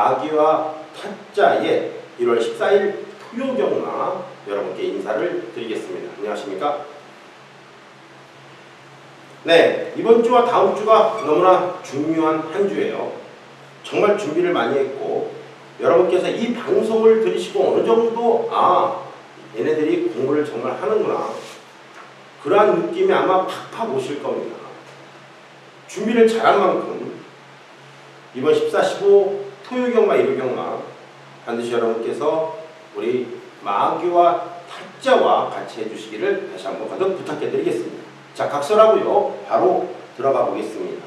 마귀와 타짜의 1월 14일 토요경마 여러분께 인사를 드리겠습니다. 안녕하십니까? 네, 이번 주와 다음 주가 너무나 중요한 한 주예요. 정말 준비를 많이 했고 여러분께서 이 방송을 들으시고 어느 정도 얘네들이 공부를 정말 하는구나 그러한 느낌이 아마 팍팍 오실 겁니다. 준비를 잘한 만큼 이번 14, 15 토요경마, 일요경마 반드시 여러분께서 우리 마귀와 타짜와 같이 해주시기를 다시 한번 거듭 부탁해 드리겠습니다. 자, 각설하고요. 바로 들어가 보겠습니다.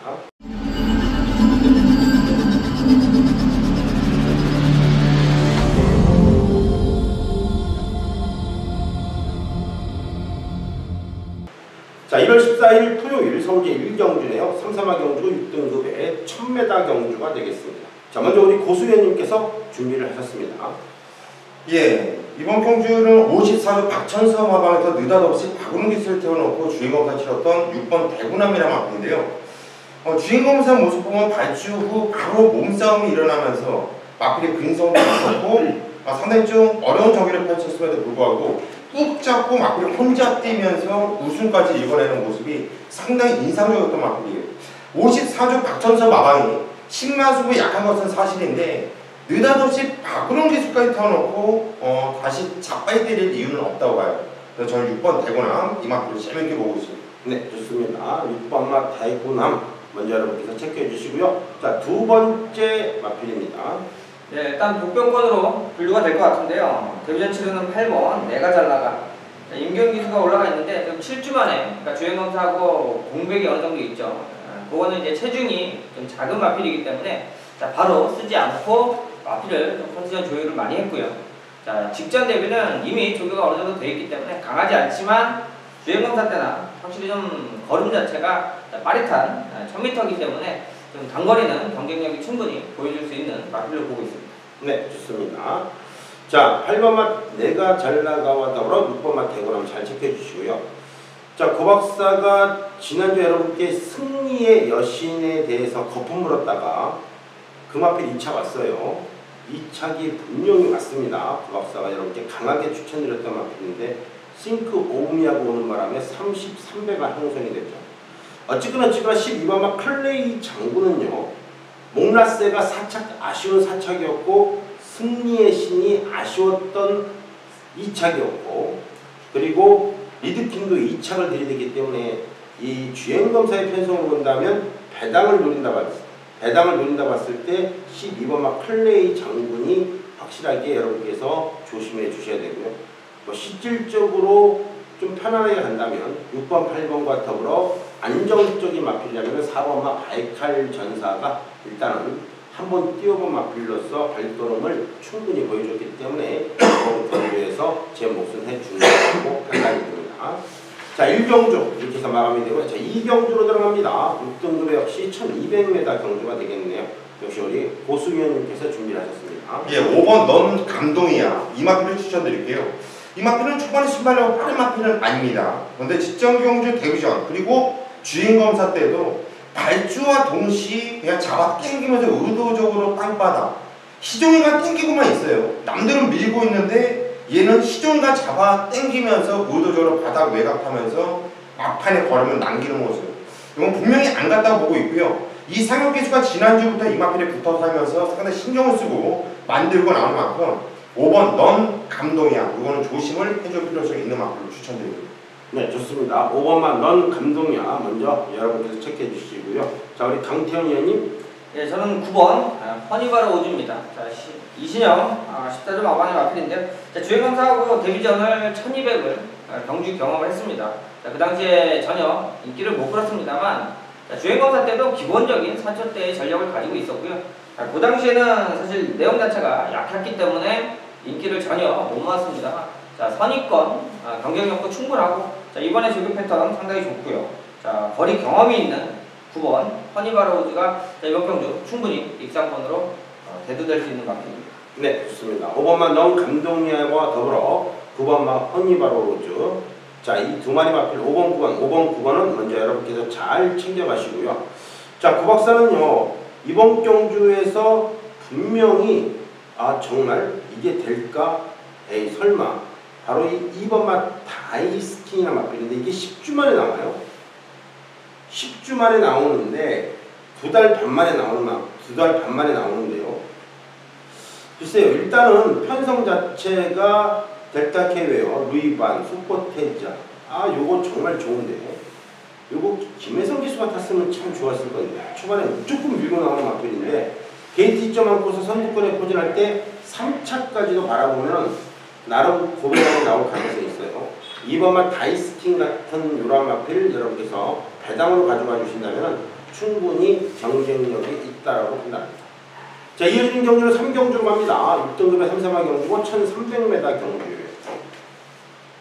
자, 1월 14일 토요일 서울제 1경주네요. 3-3화 경주 6등급의 1000m 경주가 되겠습니다. 자, 먼저 우리 고수연님께서 준비를 하셨습니다. 예, 이번 경주는 54주 박천서 마방에서 느닷없이 박운기수를 태워놓고 주행검사 치렀던 6번 대구남이라는 마필인데요. 주행검사 모습 보면 발주 후 바로 몸싸움이 일어나면서 마필이 근성도 있었고 상당히 좀 어려운 경기를 펼쳤음에도 불구하고 꾹 잡고 마필이 혼자 뛰면서 우승까지 이겨내는 모습이 상당히 인상적이었던 마필이에요. 54주 박천서 마방이 신마수부 약한 것은 사실인데 느닷없이 박운홍 기술까지 태워놓고 다시 자빠이 때릴 이유는 없다고 봐요. 그래서 저는 6번 대구남 이 마필을 재밌게 보고 있습니다. 네, 좋습니다. 6번 마 대구남 먼저 여러분께서 체크해 주시고요. 자, 두 번째 마필입니다. 네, 일단 복병권으로 분류가 될 것 같은데요. 데뷔전 치르는 8번 내가 잘 나가. 임경기수가 올라가 있는데 지금 7주 만에 그러니까 주행검사하고 공백이 어느 정도 있죠. 그거는 이제 체중이 좀 작은 마필이기 때문에 자, 바로 쓰지 않고 마필을 좀 컨디션 조율을 많이 했고요. 자, 직전 대비는 이미 조교가 어느 정도 되어 있기 때문에 강하지 않지만 주행검사 때나 확실히 좀 걸음 자체가 빠릿한 1000m이기 때문에 좀 단거리는 경쟁력이 충분히 보여줄 수 있는 마필을 보고 있습니다. 네, 좋습니다. 자, 8번 맛 내가 잘 나가와 더불어 6번 맛 대구남 잘 체크해 주시고요. 자, 고박사가 지난주 여러분께 승리의 여신에 대해서 거품 물었다가 그 마필 2차 왔어요. 2차기 분명히 왔습니다. 고박사가 여러분께 강하게 추천드렸던 마필인데 싱크 오음이하고 오는 바람에 33배가 형성이 됐죠. 어쨌거나 12번 맛 클레이 장군은요. 몽라세가 아쉬운 4착이었고 승리의 신이 아쉬웠던 2착이었고 그리고 리드킹도 2착을 들이댔기 때문에 이 주행검사의 편성으로 본다면 배당을 노린다 봤을 때 12번 막 클레이 장군이 확실하게 여러분께서 조심해 주셔야 되고요. 실질적으로 좀 편안하게 간다면 6번, 8번과 더불어 안정적인 마필이라면 4번 막 바이칼 전사가 일단은 한번 뛰어본 마필로서 발걸음을 충분히 보여줬기 때문에 이번 경주에서 제 몫은 해준다고 판단이 됩니다. 자, 1경주 이렇게 해서 마감이 되고요. 자, 2경주로 들어갑니다. 6등급에 역시 1200m 경주가 되겠네요. 역시 우리 고수위원님께서 준비를 하셨습니다. 예, 5번 넌 감동이야. 이 마필을 추천드릴게요. 이 마필은 초반에 신발하고 빠른 마필은 아닙니다. 그런데 직전 경주 데뷔전 그리고 주행검사 때도 발주와 동시에 그냥 잡아 당기면서 의도적으로 땅바닥 시종이가 당기고만 있어요. 남들은 밀고 있는데 얘는 시종이가 잡아 당기면서 의도적으로 바닥 외곽하면서 막판에 걸으면 남기는 모습. 이건 분명히 안 갔다고 보고 있고요. 이 상혁 기수가 지난주부터 이 마필에 붙어서 하면서 상당히 신경을 쓰고 만들고 나오는 만큼 5번 넌 감동이야. 이거는 조심을 해줄 필요성이 있는 마필을 추천드립니다. 네, 좋습니다. 5번만 넌 감동이야. 먼저 여러분께서 체크해 주시고요. 자, 우리 강태현 위원님. 네, 저는 9번 허니바르 오즈입니다. 자, 이신영 14주 마방의 마필인데요. 주행검사하고 데뷔전을 1200을 경주 경험을 했습니다. 자, 그 당시에 전혀 인기를 못 끌었습니다만 주행검사 때도 기본적인 4초대의 전력을 가지고 있었고요. 자, 그 당시에는 사실 내용 자체가 약했기 때문에 인기를 전혀 못 모았습니다. 자, 선입권 경쟁력도 충분하고 자, 이번에 조교 패턴 상당히 좋고요. 자, 거리 경험이 있는 9번 허니바로우즈가 이번 경주 충분히 입상권으로 대두될 수 있는 마필입니다. 네, 좋습니다. 5번만 넌 감동이야와 더불어 9번만 허니바로우즈. 자, 이 두 마리 마필 5번, 9번은 먼저 여러분께서 잘 챙겨가시고요. 자, 구 박사는요 이번 경주에서 분명히 아 정말 이게 될까? 에이 설마 바로 이 2번 맛 다이스킹이라는 맛필인데 이게 10주 만에 나와요. 10주 만에 나오는데 2달 반 만에 나오는데요. 글쎄요, 일단은 편성 자체가 델타 K웨어, 루이반, 슈퍼테자. 아, 요거 정말 좋은데. 요거 김혜성 기수가 탔으면 참 좋았을 건데. 초반에 무조건 밀고 나오는 마필인데 게이트 2점 안고서 선두권에 포진할 때 3차까지도 바라보면 나름 고배당이 나올 가능성이 있어요. 2번만 다이스킹 같은 요런 마필을 여러분께서 배당으로 가져가 주신다면 충분히 경쟁력이 있다라고 판단합니다. 자, 이어지는 경주는 3경주로 갑니다. 6등급의 3세마 경주고 1300m 경주예요.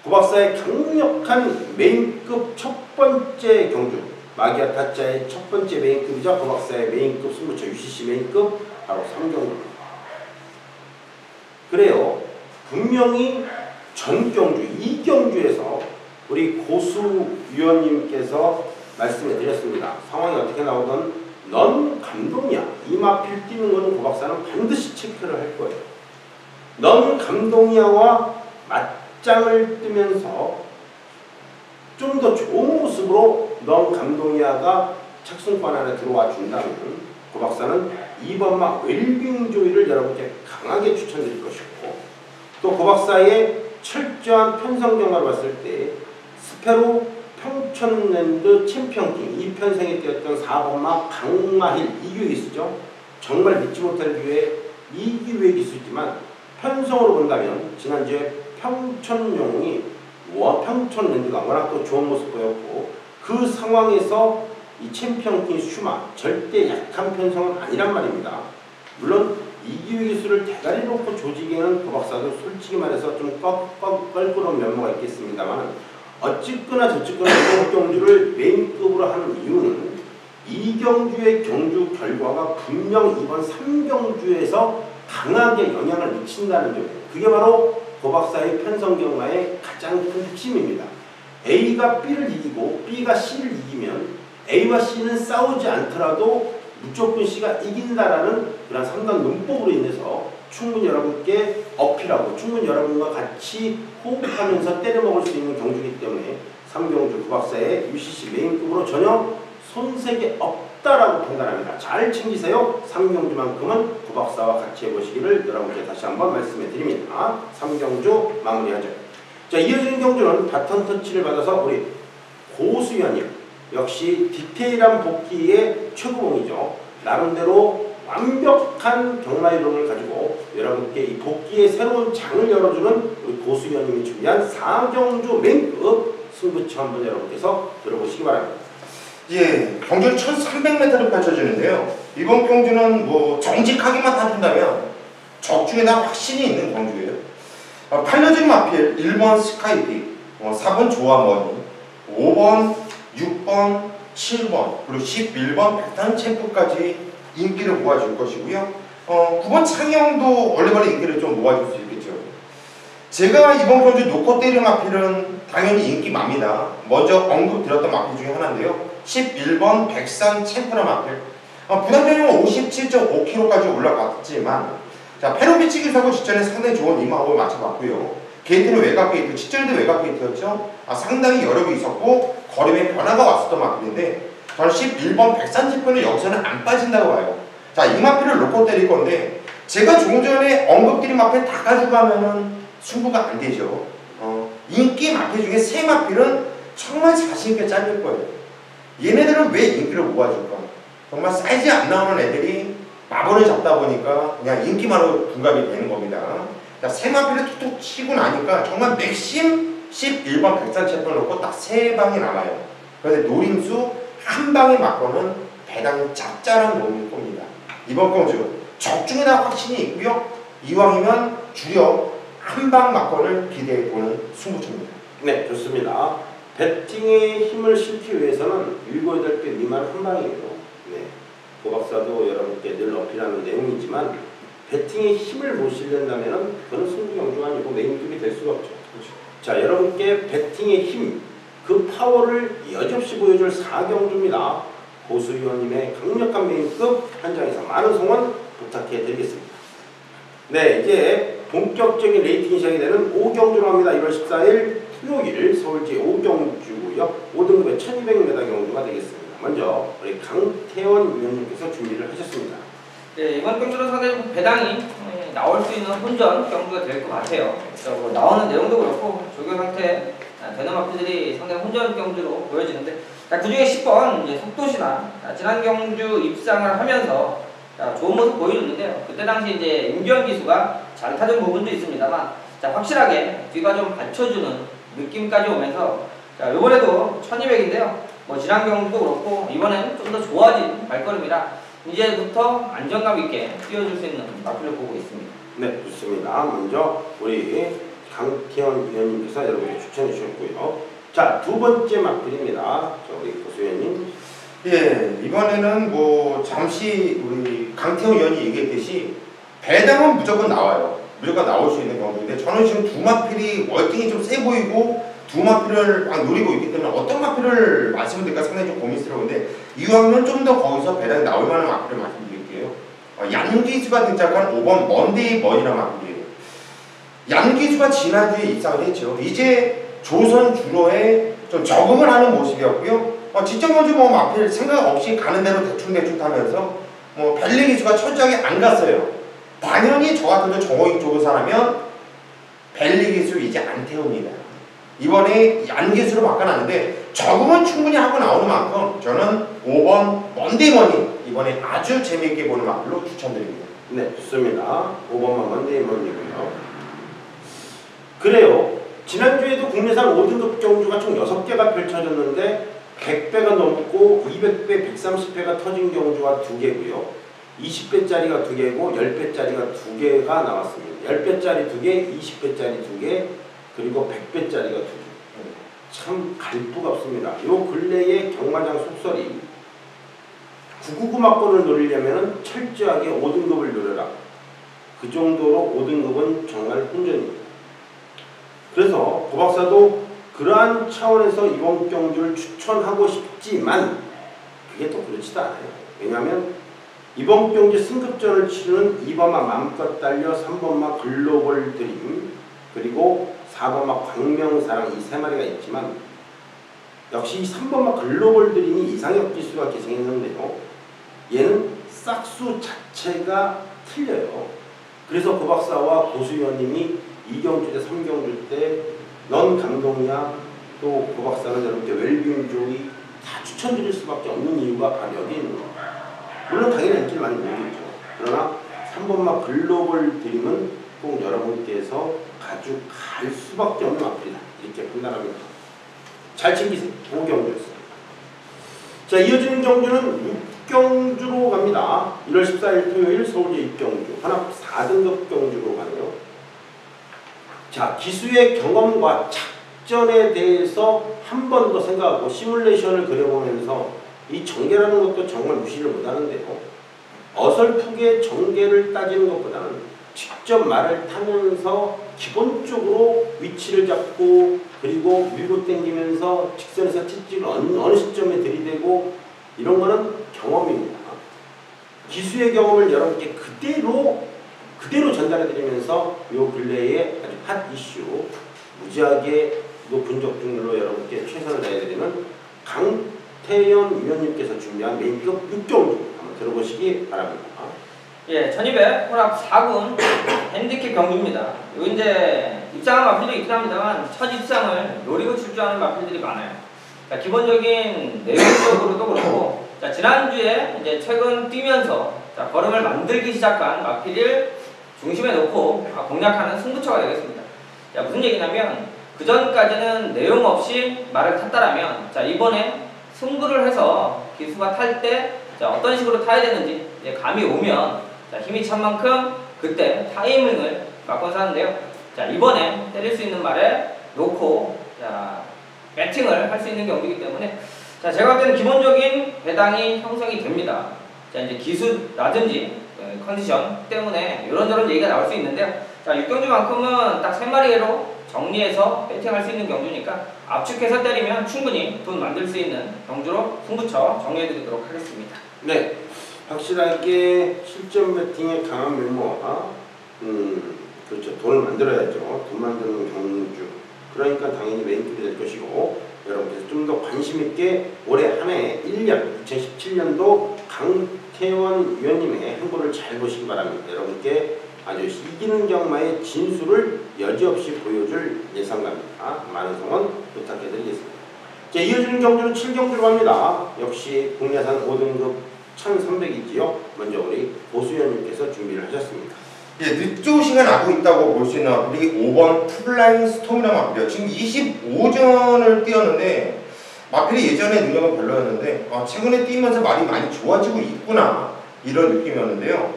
고박사의 강력한 메인급 첫 번째 경주. 마기아 타짜의 첫 번째 메인급이자 고박사의 메인급 승부처 UCC 메인급 바로 3경주입니다. 그래요. 분명히 전 경주, 2경주에서 우리 고수 위원님께서 말씀해 드렸습니다. 상황이 어떻게 나오든 넌 감동이야. 이 마필 뛰는 거는 고박사는 반드시 체크를 할 거예요. 넌 감동이야와 맞짱을 뜨면서 좀 더 좋은 모습으로 넌 감동이야가 착순권 안에 들어와 준다면 고박사는 2번마 웰빙 조이를 여러분께 강하게 추천드릴 것이고 또 고박사의 철저한 편성 경과를 봤을 때 스페로 평촌랜드 챔피언킹 2편생에 뛰었던 4번마 강마힐 이규의 기수죠. 정말 믿지 못할 기회에 이규의 기수지만 편성으로 본다면 지난주에 평촌용이 평촌랜드가 워낙 또 좋은 모습 보였고 그 상황에서 이 챔피언킹 슈마 절대 약한 편성은 아니란 말입니다. 물론 이규의 기수를 대가리 놓고 조지기에는 고박사도 솔직히 말해서 좀 껄끄러운 면모가 있겠습니다만 어쨌거나 저쨌거나 이번 경주를 메인급으로 하는 이유는 이 경주의 경주 결과가 분명 이번 3경주에서 강하게 영향을 미친다는 점이에요. 그게 바로 고박사의 편성 경마의 가장 큰 핵심입니다. A가 B를 이기고 B가 C를 이기면 A와 C는 싸우지 않더라도 무조건 C가 이긴다라는 그런 상당 논법으로 인해서 충분히 여러분께 어필하고 충분히 여러분과 같이 호흡하면서 때려먹을 수 있는 경주이기 때문에 3경주 고박사의 UCC 메인급으로 전혀 손색이 없다라고 판단합니다. 잘 챙기세요. 3경주만큼은 고박사와 같이 해보시기를 여러분께 다시 한번 말씀해 드립니다. 3경주 마무리하죠. 자, 이어지는 경주는 바턴 터치를 받아서 우리 고수연님 역시 디테일한 복귀의 최고봉이죠. 나름대로 완벽한 경마이론을 가지고 여러분께 이 복귀의 새로운 장을 열어주는 우리 고수연님이 준비한 4경주 메인급 승부처 한번 여러분께서 들어보시기 바랍니다. 예, 경주는 1300m를 펼쳐지는데요. 이번 경주는 뭐 정직하게만 타준다면 적중에다 확신이 있는 경주예요. 팔려진 마필 1번 스카이픽, 4번 조아머니, 5번, 6번, 7번, 그리고 11번 백단 챔프까지 인기를 모아줄 것이고요. 9번 창영도 원래만의 인기를 좀 모아줄 수 있겠죠. 제가 이번 경주 놓고 때린 마필은 당연히 인기 맙니다. 먼저 언급드렸던 마필 중에 하나인데요. 11번 백산 챔프라 마필. 부담비용은 57.5kg까지 올라갔지만 자, 페로비치 기사고 직전에 상당히 좋은 이마호흡을 맞춰봤고요. 게이트는 외곽 게이트, 직전에도 외곽 게이트였죠. 상당히 여력이 있었고 걸음에 변화가 왔었던 마필인데 저는 11번 백산 챔프는 여기서는 안 빠진다고 봐요. 자, 이 마필을 놓고 때릴 건데 제가 조금 전에 언급드린 마필 다 가져가면은 승부가 안 되죠. 인기 마필 중에 세 마필은 정말 자신있게 잘릴 거예요. 얘네들은 왜 인기를 모아줄까? 정말 사이즈 안 나오는 애들이 마번을 잡다 보니까 그냥 인기만으로 분갑이 되는 겁니다. 자, 세 마필을 툭툭 치고 나니까 정말 맥심 11번 백산 챔프를 놓고 딱 세 방이 남아요. 그런데 노림수 한 방에 맞고는 배당이 짭짤한 놈일 겁니다. 이번 경주 적중에다 확신이 있고요. 이왕이면 주력 한방 막건을 기대해보는 승부처입니다. 네, 좋습니다. 배팅에 힘을 실기 위해서는 7, 8개 미만 한 방이에요. 네, 고박사도 여러분께 늘 어필하는 내용이지만 배팅에 힘을 못 실린다면 그건 승부 경주가 아니고 메인급이 될 수가 없죠. 그렇죠. 자, 여러분께 배팅의 힘, 그 파워를 여지없이 보여줄 4경주입니다. 고수위원님의 강력한 메인급 현장에서 많은 성원 부탁해 드리겠습니다. 네, 이제 본격적인 레이팅이 시작이 되는 5경주로 합니다. 1월 14일 토요일 서울시 5경주고요. 5등급의 1200m 경주가 되겠습니다. 먼저 우리 강태원 위원님께서 준비를 하셨습니다. 네, 이번 경주는 상당히 배당이 나올 수 있는 혼전 경주가 될 것 같아요. 뭐 나오는 내용도 그렇고 조교 상태 되는 마필들이 상당히 혼전 경주로 보여지는데, 그 중에 10번 이제 속도시나 지난 경주 입상을 하면서 좋은 모습 보여줬는데요. 그때 당시 이제 임기현 기수가 잘 타준 부분도 있습니다만, 확실하게 뒤가 좀 받쳐주는 느낌까지 오면서 이번에도 1200인데요. 뭐 지난 경주도 그렇고 이번에는 좀 더 좋아진 발걸음이라 이제부터 안정감 있게 뛰어줄 수 있는 마필을 보고 있습니다. 네, 좋습니다. 먼저 우리 강태원 위원님께서 여러분께 추천해 주셨고요. 자, 두 번째 마필입니다. 자, 우리 고수 위원님. 예, 이번에는 뭐 잠시 우리 강태호 의원이 얘기했듯이 배당은 무조건 나와요. 무조건 나올 수 있는 경우인데, 저는 지금 두 마필이 월등히 좀 세 보이고 두 마필을 막 노리고 있기 때문에 어떤 마필을 말씀을 드릴까 상당히 좀 고민스러운데, 이왕이면 좀 더 거기서 배당이 나올 만한 마필을 말씀드릴게요. 얀기수가 등장한 5번 먼데이 머니라는 마필이에요. 얀기수가 지난주에 입상을 했죠. 이제 조선 주로에 좀 적응을 하는 모습이었고요. 직접 먼저 뭐 마필 생각 없이 가는 대로 대충 타면서 뭐 벨리 기수가 철저하게 안 갔어요. 당연히 저 같은 정호익 쪽을 사라면 벨리 기수 이제 안 태웁니다. 이번에 얀 기수로 바꿔놨는데 적응은 충분히 하고 나오는 만큼 저는 5번 먼데이머니 이번에 아주 재미있게 보는 마필로 추천드립니다. 네, 좋습니다. 5번만 먼데이머니고요. 그래요. 지난주에도 국내산 5등급 경주가 총 6개가 펼쳐졌는데 100배가 넘고 200배, 130배가 터진 경주가 2개고요. 20배짜리가 2개고 10배짜리가 2개가 나왔습니다. 10배짜리 2개, 20배짜리 2개, 그리고 100배짜리가 2개. 참 갈부가 없습니다. 요 근래의 경마장 속설이 999막권을 노리려면 철저하게 5등급을 노려라. 그 정도로 5등급은 정말 혼전입니다. 그래서 고박사도 그러한 차원에서 이번 경주를 추천하고 싶지만 그게 또 그렇지도 않아요. 왜냐하면 이번 경주 승급전을 치르는 2번마 맘껏 달려, 3번마 글로벌 드림, 그리고 4번마 광명사랑 이 세 마리가 있지만 역시 3번마 글로벌 드림이 이상혁 기수가 기승했는데요. 얘는 싹수 자체가 틀려요. 그래서 고박사와 고수위원님이 2경주 때 3경주 때 넌 감동이야, 또 고박사는 여러분께 웰빙 조이 다 추천드릴 수밖에 없는 이유가 바로 여기 있는 겁니다. 물론 당연히 인기를 많이 모르겠죠. 그러나 3번마 글로벌 드림은 꼭 여러분께서 가져갈 수밖에 없는 마필이다. 이렇게 판단합니다. 잘 챙기세요. 5경주였습니다. 자, 이어지는 경주는 6경주로 갑니다. 1월 14일 토요일 서울시 6경주. 하나 4등급 경주로 가네요. 자, 기수의 경험과 작전에 대해서 한 번 더 생각하고 시뮬레이션을 그려보면서 이 정계라는 것도 정말 무시를 못하는데요. 어설프게 정계를 따지는 것보다는 직접 말을 타면서 기본적으로 위치를 잡고 그리고 밀고 당기면서 직선에서 채찍을 어느 시점에 들이대고 이런 거는 경험입니다. 기수의 경험을 여러분께 그대로 전달해드리면서 요 근래에 아주 핫 이슈, 무지하게 높은 적중률로 여러분께 최선을 다해드리는 강태현 위원님께서 준비한 메인급 6경주 한번 들어보시기 바랍니다. 예, 1200 혼합 4군 핸디캡 경주입니다. 요 이제 입상한 마필도 있긴 합니다만 첫 입상을 노리고 출주하는 마필들이 많아요. 자, 기본적인 내용적으로도 그렇고, 자, 지난주에 이제 최근 뛰면서 걸음을 만들기 시작한 마필을 중심에 놓고 공략하는 승부처가 되겠습니다. 자, 무슨 얘기냐면 그 전까지는 내용 없이 말을 탔다라면, 자, 이번에 승부를 해서 기수가 탈 때 어떤 식으로 타야 되는지 감이 오면, 자, 힘이 찬 만큼 그때 타이밍을 바꿔서 하는데요. 자, 이번에 때릴 수 있는 말에 놓고 배팅을 할 수 있는 경기이기 때문에, 자, 제가 볼 때는 기본적인 배당이 형성이 됩니다. 자, 이제 기수라든지 컨디션 때문에 이런저런 얘기가 나올 수 있는데요. 자, 6경주만큼은 딱 3마리로 정리해서 배팅할 수 있는 경주니까 압축해서 때리면 충분히 돈 만들 수 있는 경주로 승부처 정리해드리도록 하겠습니다. 네, 확실하게 실전 배팅에 강한 면모와 그렇죠. 돈을 만들어야죠. 돈 만드는 경주. 그러니까 당연히 메인급이 될 것이고 여러분께서 좀 더 관심 있게 올해 한 해 1년 2017년도 강태원 위원님의 행보를 잘 보시기 바랍니다. 여러분께 아주 이기는 경마의 진수를 여지없이 보여줄 예상갑니다. 많은 성원 부탁해드리겠습니다. 자, 이어지는 경주는 7경주로 갑니다. 역시 국내산 5등급 1300이지요. 먼저 우리 보수위원님께서 준비를 하셨습니다. 예, 늦조시간 나고 있다고 볼 수 있는 마필이 5번 플라잉 스톰이라는 마필이에요. 지금 25전을 뛰었는데 마필이 예전에 능력은 별로였는데 최근에 뛰면서 말이 많이 좋아지고 있구나 이런 느낌이었는데요.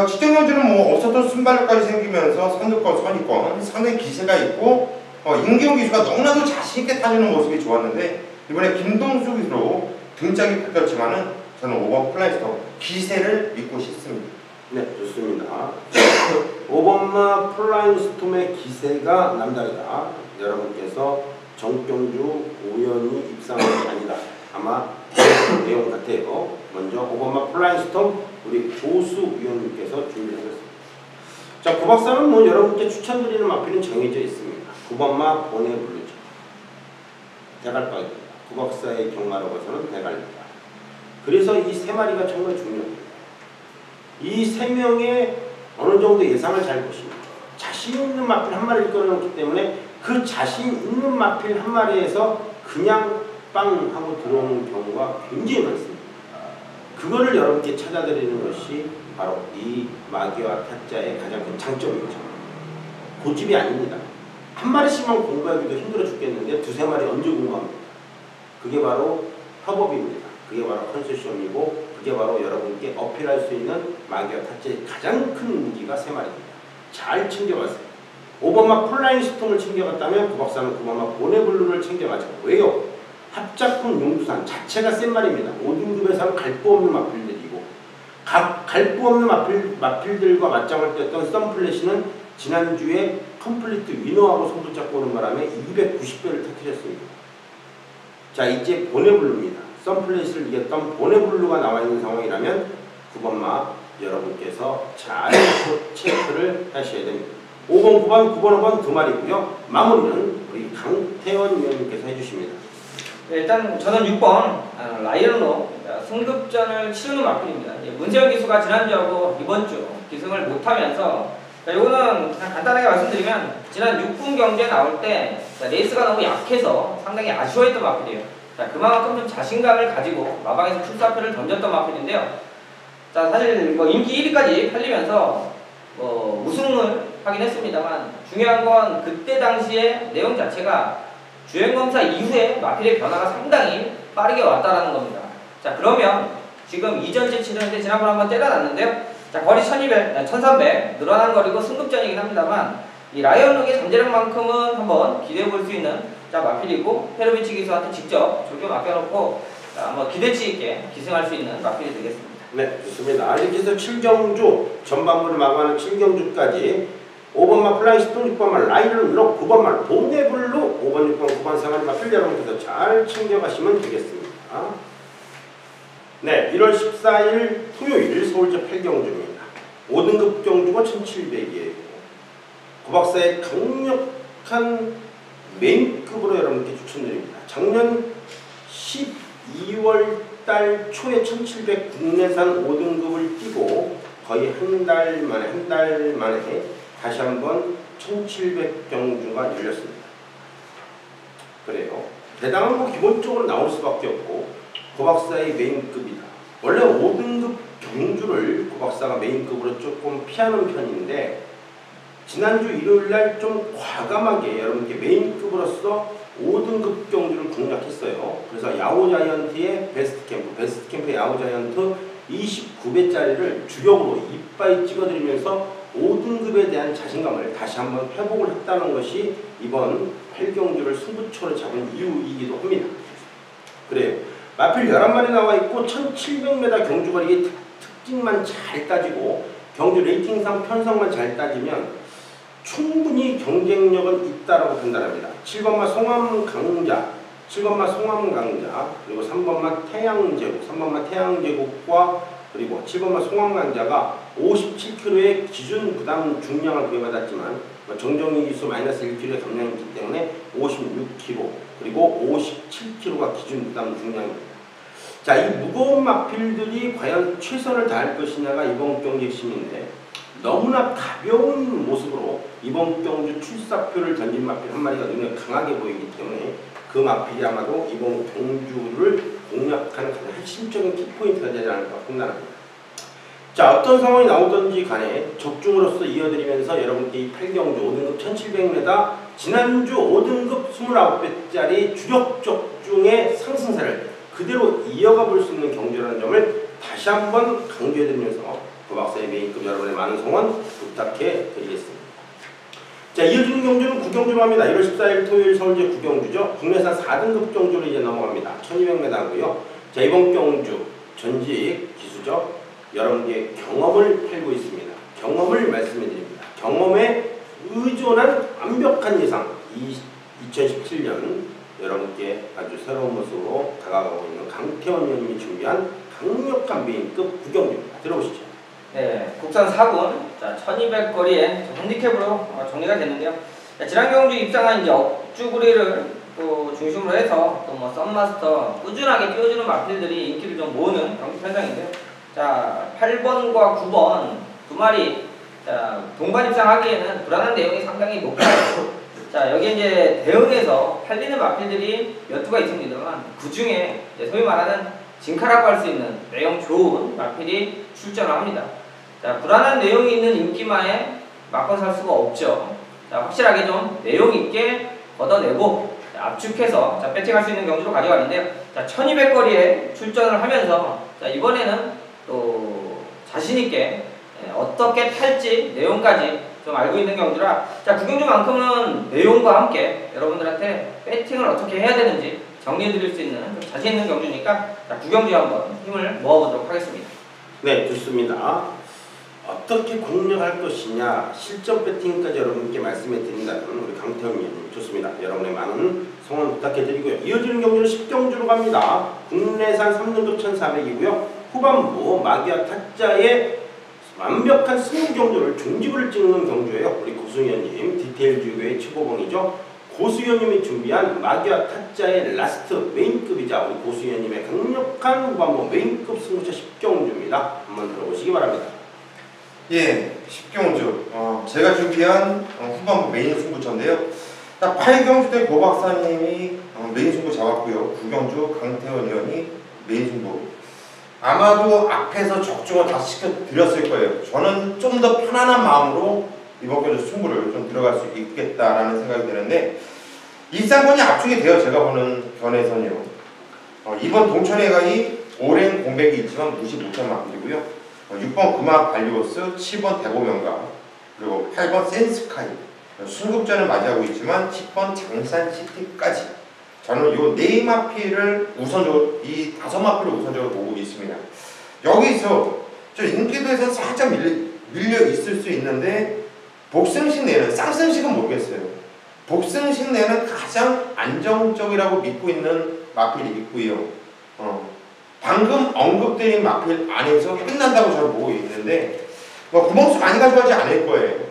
직전 경주는 뭐 없었던 순발력까지 생기면서 선두권, 선입권 상당히 기세가 있고 임기훈 기수가 너무나도 자신있게 타주는 모습이 좋았는데 이번에 김동수 기수로 등짝이 꺾였지만은 저는 5번 플라잉 스톰 기세를 믿고 싶습니다. 네, 좋습니다. 5번마 플라잉 스톰의 기세가 남다르다. 여러분께서 정경주 우연히 입상한 게 아니다. 아마 내용 같아요. 먼저 5번마 플라잉 스톰 우리 조수 위원님께서 준비하셨습니다. 자, 구박사는 뭐 여러분께 추천드리는 마필은 정해져 있습니다. 9번마 보내부르죠. 대갈박입니다. 구박사의 경마로 봐서는 대갈박. 그래서 이 세 마리가 정말 중요합니다. 이 세 명의 어느 정도 예상을 잘 보십니다. 자신 있는 마필 한 마리를 끌어놓기 때문에 그 자신 있는 마필 한 마리에서 그냥 빵 하고 들어오는 경우가 굉장히 많습니다. 그거를 여러분께 찾아드리는 것이 바로 이 마귀와 타짜의 가장 큰 장점이죠. 고집이 아닙니다. 한 마리씩만 공부하기도 힘들어 죽겠는데 두세 마리 언제 공부합니까? 그게 바로 협업입니다. 그게 바로 컨소시엄이고 그게 바로 여러분께 어필할 수 있는 마귀와 타짜의 가장 큰 무기가 세 마리입니다. 잘 챙겨가세요. 5번마 플라잉 스톰을 챙겨갔다면 구박사는 9번마 보네블루를 챙겨가죠. 왜요? 합작품 용두산 자체가 센 말입니다. 5등급에서는 갈부 없는 마필들이고 갈부 없는 마필들과 맞짱을 떴던 썬플래시는 지난주에 컴플리트 위너하고 손도 잡고 오는 바람에 290배를 터뜨렸습니다. 자, 이제 보네블루입니다. 썬플래시를 이겼던 보네블루가 나와있는 상황이라면 9번마 여러분께서 잘 체크를 하셔야 됩니다. 5번, 9번, 9번, 5번 두 마리고요. 마무리는 우리 강태원 위원님께서 해주십니다. 네, 일단 저는 6번 라이언로 승급전을 치르는 마필입니다. 문세영 기수가 지난주하고 이번주 기승을 못하면서 이거는 그냥 간단하게 말씀드리면 지난 6분 경기에 나올 때 레이스가 너무 약해서 상당히 아쉬워했던 마필이에요. 그만큼 좀 자신감을 가지고 마방에서 출사표를 던졌던 마필인데요. 자, 사실 뭐 인기 1위까지 팔리면서 우승을 하긴 했습니다만 중요한 건 그때 당시의 내용 자체가 주행검사 이후에 마필의 변화가 상당히 빠르게 왔다라는 겁니다. 자, 그러면 지금 2전째 치르는데 지난번 한번 때려놨는데요. 자, 거리 1200, 1300 늘어난 거리고 승급전이긴 합니다만 이 라이언룩의 잠재력만큼은 한번 기대해 볼 수 있는 자, 마필이고 페로비치 기수한테 직접 조교 맡겨놓고 한번 기대치 있게 기승할 수 있는 마필이 되겠습니다. 네, 좋습니다. 이렇게 해서 7경주 전반부를 마감하는 7경주까지 5번마 플라잉 스톰, 6번마 라이언룩, 9번마 보네블루, 5번, 6번, 9번 상한 마필 여러분께서 잘 챙겨가시면 되겠습니다. 네, 1월 14일 토요일 서울제 8경주입니다. 5등급 경주가 1700이에요. 구박사의 강력한 메인급으로 여러분께 추천드립니다. 작년 12월 달 초에 1700 국내산 5등급을 뛰고 거의 한 달 만에 다시 한번 1700 경주가 열렸습니다. 그래요. 대단한 거 기본적으로 나올 수밖에 없고 구박사의 메인급이다. 원래 5등급 경주를 구박사가 메인급으로 조금 피하는 편인데 지난주 일요일날 좀 과감하게 여러분께 메인급으로서 5등급 경주를 공략했어요. 그래서 야오자이언트의 베스트캠프 야오자이언트 29배짜리를 주력으로 이빠이 찍어드리면서 5등급에 대한 자신감을 다시 한번 회복을 했다는 것이 이번 8경주를 승부처로 잡은 이유이기도 합니다. 그래요. 마필 11마리 나와있고 1700m 경주거리의 특징만 잘 따지고 경주 레이팅상 편성만 잘 따지면 충분히 경쟁력은 있다라고 판단합니다. 7번마 송암강자, 7번마 송암강자, 그리고 3번마 태양제국, 3번마 태양제국과 그리고 7번마 송황강자가 57kg의 기준 부담 중량을 부여받았지만 정정이 기수 마이너스 1kg의 감량이 있기 때문에 56kg 그리고 57kg가 기준 부담 중량입니다. 자, 이 무거운 마필들이 과연 최선을 다할 것이냐가 이번 경기 핵심인데 너무나 가벼운 모습으로 이번 경주 출사표를 던진 마필 한 마리가 눈에 강하게 보이기 때문에 그 마필이 아마도 이번 경주를 공략하는 가장 핵심적인 키포인트가 되지 않을까 판단합니다. 자, 어떤 상황이 나오든지 간에 적중으로서 이어드리면서 여러분께 이 8경주 5등급 1700m 지난주 5등급 29배짜리 주력 적중의 상승세를 그대로 이어가 볼 수 있는 경주라는 점을 다시 한번 강조해드리면서 그 박사의 메인급 여러분의 많은 성원 부탁해 드리겠습니다. 자, 이어지는 경주는 9경주로 합니다. 1월 14일 토요일 서울제 9경주죠. 국내산 4등급 경주로 이제 넘어갑니다. 1200m고요. 자, 이번 경주 전직 기수죠. 여러분께 경험을 팔고 있습니다. 경험을 말씀해 드립니다. 경험에 의존한 완벽한 예상 2017년 여러분께 아주 새로운 모습으로 다가가고 있는 강태원 의원님이 준비한 강력한 메인급 9경주입니다. 들어보시죠. 네, 국산 4군 1200거리에 핸디캡으로 정리가 됐는데요. 지난 경주 입상한 이제 억주구리를 또 중심으로 해서 또 뭐 썬마스터 꾸준하게 띄워주는 마필들이 인기를 좀 모으는 경기 편성인데요. 자, 8번과 9번 두 마리 동반 입상하기에는 불안한 내용이 상당히 높아요. 자, 여기 이제 대응해서 팔리는 마필들이 몇 두가 있습니다만 그 중에 소위 말하는 진카라고 할 수 있는 내용 좋은 마필이 출전을 합니다. 자, 불안한 내용이 있는 인기마에 맞고 살 수가 없죠. 자, 확실하게 좀 내용 있게 걷어내고 압축해서 배팅할 수 있는 경주로 가져가는데요. 자, 1200거리에 출전을 하면서 자, 이번에는 또 자신있게 어떻게 탈지 내용까지 좀 알고 있는 경주라 자, 9경주만큼은 내용과 함께 여러분들한테 배팅을 어떻게 해야 되는지 정리해드릴 수 있는 좀 자신 있는 경주니까 자, 9경주에 한번 힘을 모아보도록 하겠습니다. 네, 좋습니다. 어떻게 공략할 것이냐 실전 배팅까지 여러분께 말씀해 드린다는 우리 강태원 의원님 좋습니다. 여러분의 많은 성원 부탁해 드리고요. 이어지는 경주는 10경주로 갑니다. 국내산 3등급 1400이고요. 후반부 마기아 타짜의 완벽한 승부 경주를 종지부를 찍는 경주예요. 우리 고수위원님 디테일 주교의 최고봉이죠. 고수위원님이 준비한 마기아 타짜의 라스트 메인급이자 우리 고수위원님의 강력한 후반부 메인급 승부처 10경주입니다. 한번 들어보시기 바랍니다. 예, 10경주 제가 준비한 후반부 메인 승부처인데요. 8경주 때 고 박사님이 메인 승부 잡았고요. 9경주 강태원 의원이 메인 승부. 아마도 앞에서 적중을 다 시켜드렸을 거예요. 저는 좀 더 편안한 마음으로 이번 경주 승부를 좀 들어갈 수 있겠다라는 생각이 드는데 일상권이 압축이 돼요. 제가 보는 견해선이요. 이번 동천회가이 오랜 공백이 있지만 무시 못한 마필이고요. 6번 금화 발리오스, 7번 대보명가, 그리고 8번 센스카이 순급전을 맞이하고 있지만 10번 장산시티까지 저는 이 네 마필을 우선적으로 이 5마필을 우선적으로 보고 있습니다. 여기서 저 인기도에서 살짝 밀려 있을 수 있는데 복승식 내는 쌍승식은 모르겠어요. 복승식 내는 가장 안정적이라고 믿고 있는 마필이 있고요. 방금 언급드린 마필 안에서 끝난다고 저는 보고 있는데 구멍수 많이 가져가지 않을 거예요.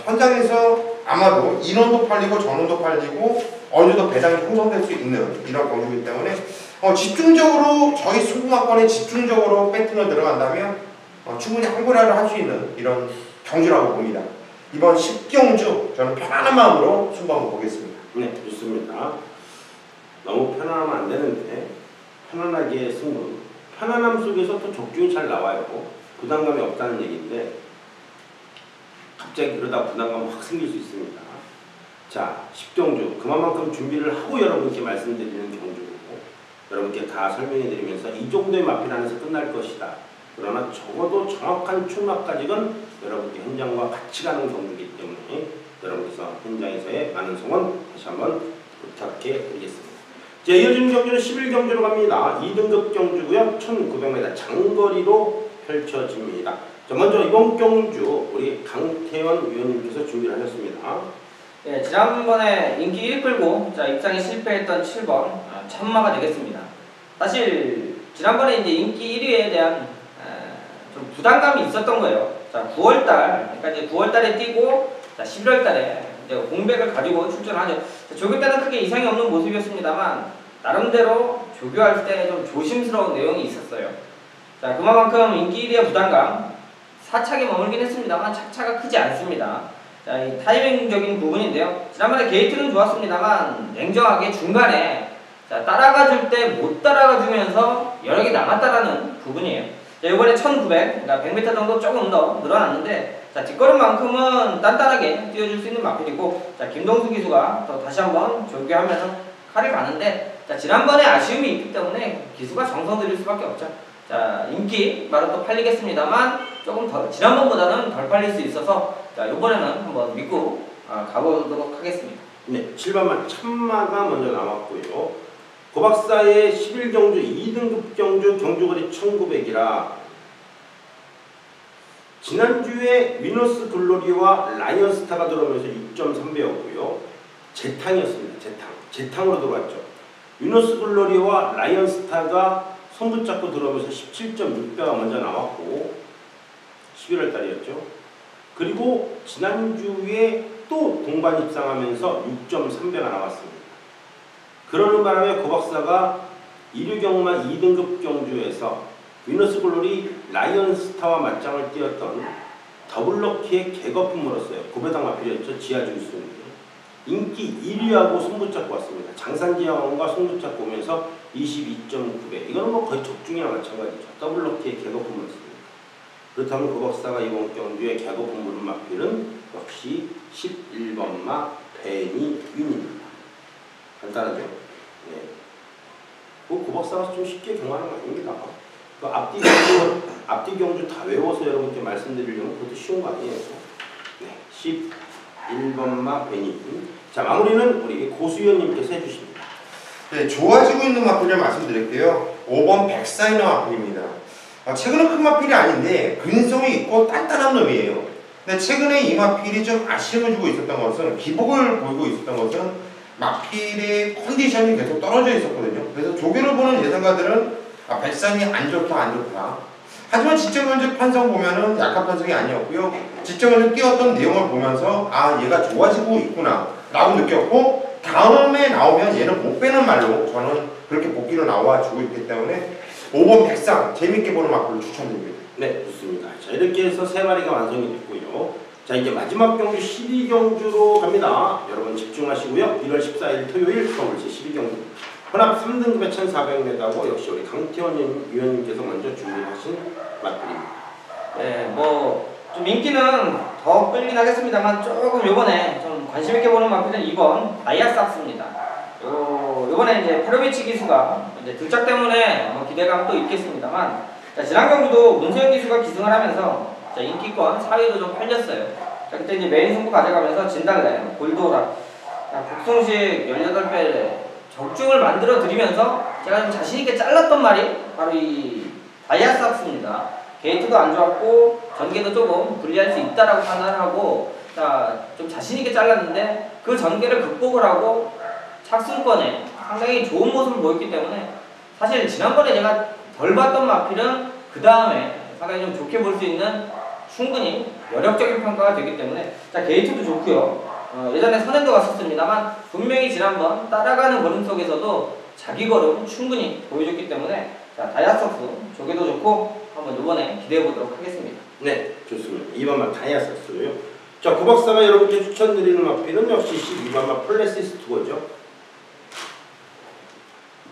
현장에서 아마도 인원도 팔리고 전원도 팔리고 어느 정도 배당이 형성될 수 있는 이런 경주이기 때문에 집중적으로 저희 승부마권에 집중적으로 배팅을 들어간다면 충분히 한골화를 할 수 있는 이런 경주라고 봅니다. 이번 10경주 저는 편안한 마음으로 승부 한번 보겠습니다. 네, 좋습니다. 너무 편안하면 안 되는데 편안하게 승부. 편안함 속에서 또 적중이 잘 나와요. 부담감이 없다는 얘기인데 갑자기 그러다 부담감이 확 생길 수 있습니다. 자, 10경주 그만큼 준비를 하고 여러분께 말씀드리는 경주고 여러분께 다 설명해 드리면서 이 정도의 마필 안에서 끝날 것이다. 그러나 적어도 정확한 출마까지는 여러분께 현장과 같이 가는 경주이기 때문에 여러분께서 현장에서의 많은 성원 다시 한번 부탁해 드리겠습니다. 자, 이어지는 경주는 11경주로 갑니다. 2등급 경주고요. 1900m 장거리로 펼쳐집니다. 자, 먼저 이번 경주 우리 강태원 위원님께서 준비를 하셨습니다. 네, 지난번에 인기 1 끌고 입상에 실패했던 7번 참마가 되겠습니다. 사실 지난번에 이제 인기 1위에 대한 좀 부담감이 있었던 거예요. 자, 9월달, 그러니까 이제 9월달에 뛰고, 자, 11월달에 이제 공백을 가지고 출전하죠. 자, 조교 때는 크게 이상이 없는 모습이었습니다만, 나름대로 조교할 때 좀 조심스러운 내용이 있었어요. 자, 그만큼 인기 1위의 부담감, 4착에 머물긴 했습니다만, 착차가 크지 않습니다. 자, 이 타이밍적인 부분인데요. 지난번에 게이트는 좋았습니다만, 냉정하게 중간에 자, 따라가 줄 때 못 따라가 주면서 여러 개 남았다라는 부분이에요. 자, 이번에 1900, 그러니까 100m 정도 조금 더 늘어났는데, 자, 뒷걸음만큼은 단단하게 뛰어줄 수 있는 마필이고, 자, 김동수 기수가 또 다시 한번 조교하면서 칼을 가는데, 자, 지난번에 아쉬움이 있기 때문에 기수가 정성 들일 수밖에 없죠. 자, 인기 바로 또 팔리겠습니다만, 조금 더, 지난번보다는 덜 팔릴 수 있어서, 자, 이번에는 한번 믿고 가보도록 하겠습니다. 네, 7번만 참마가 먼저 나왔고요. 고박사의 11경주 2등급 경주 경주거리 1900이라 지난주에 위너스 글로리와 라이언스타가 들어오면서 6.3배였고요. 재탕이었습니다. 재탕으로 들어왔죠. 위너스 글로리와 라이언스타가 손 붙잡고 들어오면서 17.6배가 먼저 나왔고 11월 달이었죠. 그리고 지난주에 또 동반 입상하면서 6.3배가 나왔습니다. 그러는 바람에 고박사가 1위경마 2등급 경주에서 위너스 글로리 라이언스타와 맞짱을 띄었던 더블럭키의 개거품으로서요. 고배당 마필이었죠. 지하주스인데 인기 1위하고 손붙잡고 왔습니다. 장산지하원과 손붙잡고 오면서 22.9배. 이거는 뭐 거의 적중이나 마찬가지죠. 더블럭키의 개거품으로습니다. 그렇다면 고박사가 이번 경주의 개거품 무릎 마필은 역시 11번마 베니 윈입니다. 간단하죠? 네. 그 고박사가 좀 쉽게 경하는 거 아닙니다. 그 앞뒤 경주 다 외워서 여러분께 말씀드리려면 그것도 쉬운 거 아니에요. 네. 11번마 베니 윈. 자, 마무리는 우리 고수연님께서 해주십니다. 네, 좋아지고 있는 마필을 말씀드릴게요. 5번 백사이너 마필입니다. 최근은 큰 마필이 아닌데 근성이 있고 단단한 놈이에요. 근데 최근에 이 마필이 좀 아쉬움을 주고 있었던 것은 기복을 보이고 있었던 것은 마필의 컨디션이 계속 떨어져 있었거든요. 그래서 조교를 보는 예상가들은 백산이 안 좋다. 하지만 직접 면접 판정 보면은 약한 판정이 아니었고요. 직접 면접 뛰었던 내용을 보면서 얘가 좋아지고 있구나 라고 느꼈고, 다음에 나오면 얘는 못 빼는 말로 저는 그렇게 복귀로 나와주고 있기 때문에 5번 백상 재밌게 보는 마필을 추천드립니다. 네, 좋습니다. 자, 이렇게 해서 3마리가 완성이 됐고요. 자, 이제 마지막 경주 12경주로 갑니다. 여러분 집중하시고요. 1월 14일 토요일 서울시 12경주 혼합 3등급의 1400m하고 역시 우리 강태원 위원님께서 먼저 준비하신 마필입니다. 네, 뭐 좀 인기는 더 끌긴 하겠습니다만 조금 요번에 좀 관심있게 보는 마필은 2번 다이아삭스입니다. 요번에 이제 페로비치 기수가 이제 들짝 때문에 뭐 기대감도 있겠습니다만, 자, 지난 경주도 문세영 기수가 기승을 하면서 자, 인기권 4위도 좀 팔렸어요. 자, 그때 이제 메인 승부 가져가면서 진달래, 골도라, 복숭식 18배 적중을 만들어 드리면서 제가 좀 자신있게 잘랐던 말이 바로 이 다이아삭스입니다. 게이트도 안 좋았고 전개도 조금 불리할 수 있다라고 판단을 하고, 자, 좀 자신있게 잘랐는데 그 전개를 극복을 하고 착순권에 상당히 좋은 모습을 보였기 때문에 사실 지난번에 제가 덜 봤던 마필은 그 다음에 상당히 좀 좋게 볼 수 있는 충분히 여력적인 평가가 되기 때문에, 자, 게이트도 좋고요. 예전에 선행도 갔었습니다만 분명히 지난번 따라가는 걸음 속에서도 자기 걸음 충분히 보여줬기 때문에, 자, 다이아삭스 조개도 좋고 한번 이번에 기대해 보도록 하겠습니다. 네, 좋습니다. 2번마 다이아삭스고요. 자, 고박사가 여러분께 추천드리는 마필은 역시 12번마 플레시스 투어죠.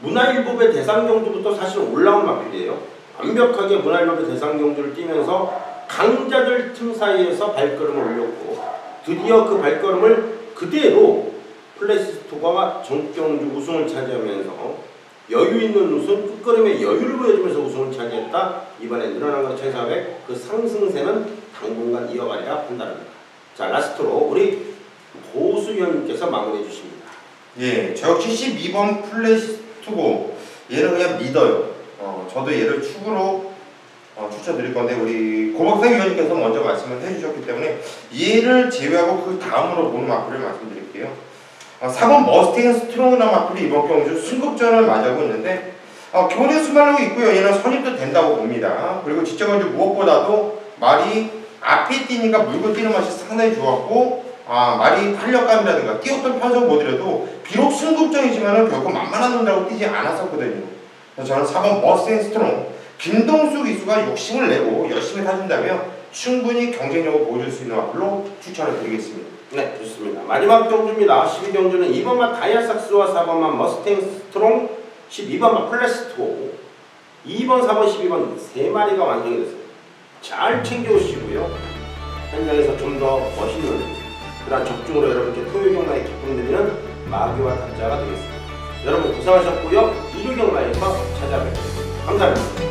문화일보배 대상경주부터 사실 올라온 마필이에요. 완벽하게 문화일보배 대상경주를 뛰면서 강자들 틈 사이에서 발걸음을 올렸고, 드디어 그 발걸음을 그대로 플레시스 투어가 정경주 우승을 차지하면서 여유 있는 우승, 끝걸음에 여유를 보여주면서 우승을 차지했다. 이번에 늘어난 것 1400, 그 상승세는 당분간 이어가려야 판단합니다. 자, 라스트로 우리 고수연님께서 마무리해 주십니다. 예, 저 역시 12번 플래시투고 얘를 그냥 믿어요. 저도 얘를 축으로 추천드릴 건데, 우리 고박사 위원님께서 먼저 말씀을 해주셨기 때문에 얘를 제외하고 그 다음으로 보는 마필을 말씀드릴게요. 4번 머스탱 스트롱이라는 마필이 이번 경주 승급전을 맞이하고 있는데, 기본적으로 순발력이 있고요. 얘는 선입도 된다고 봅니다. 그리고 지적은 무엇보다도 말이 앞에 뛰니까 물고 뛰는 맛이 상당히 좋았고, 말이 탄력감이라든가 뛰었던 편성 모델에도 비록 승급전이지만은 결코 만만한 놈이라고 뛰지 않았었거든요. 그래서 저는 4번 머스탱 스트롱 김동수 기수가 욕심을 내고 열심히 타준다면 충분히 경쟁력을 보여줄 수 있는 마플로 추천을 드리겠습니다. 네, 좋습니다. 마지막 경주입니다. 12경주는 2번마 다이아삭스와 4번마 머스탱 스트롱, 12번마 플래스토, 2번, 4번, 12번 세 마리가 완성이 됐습니다. 잘 챙겨오시고요. 현장에서 좀 더 멋있는 그런 적중으로 여러분께 토요경마의 기쁨 드리는 마귀와 타짜가 되겠습니다. 여러분 고생하셨고요. 일요경마에서 찾아뵙겠습니다. 감사합니다.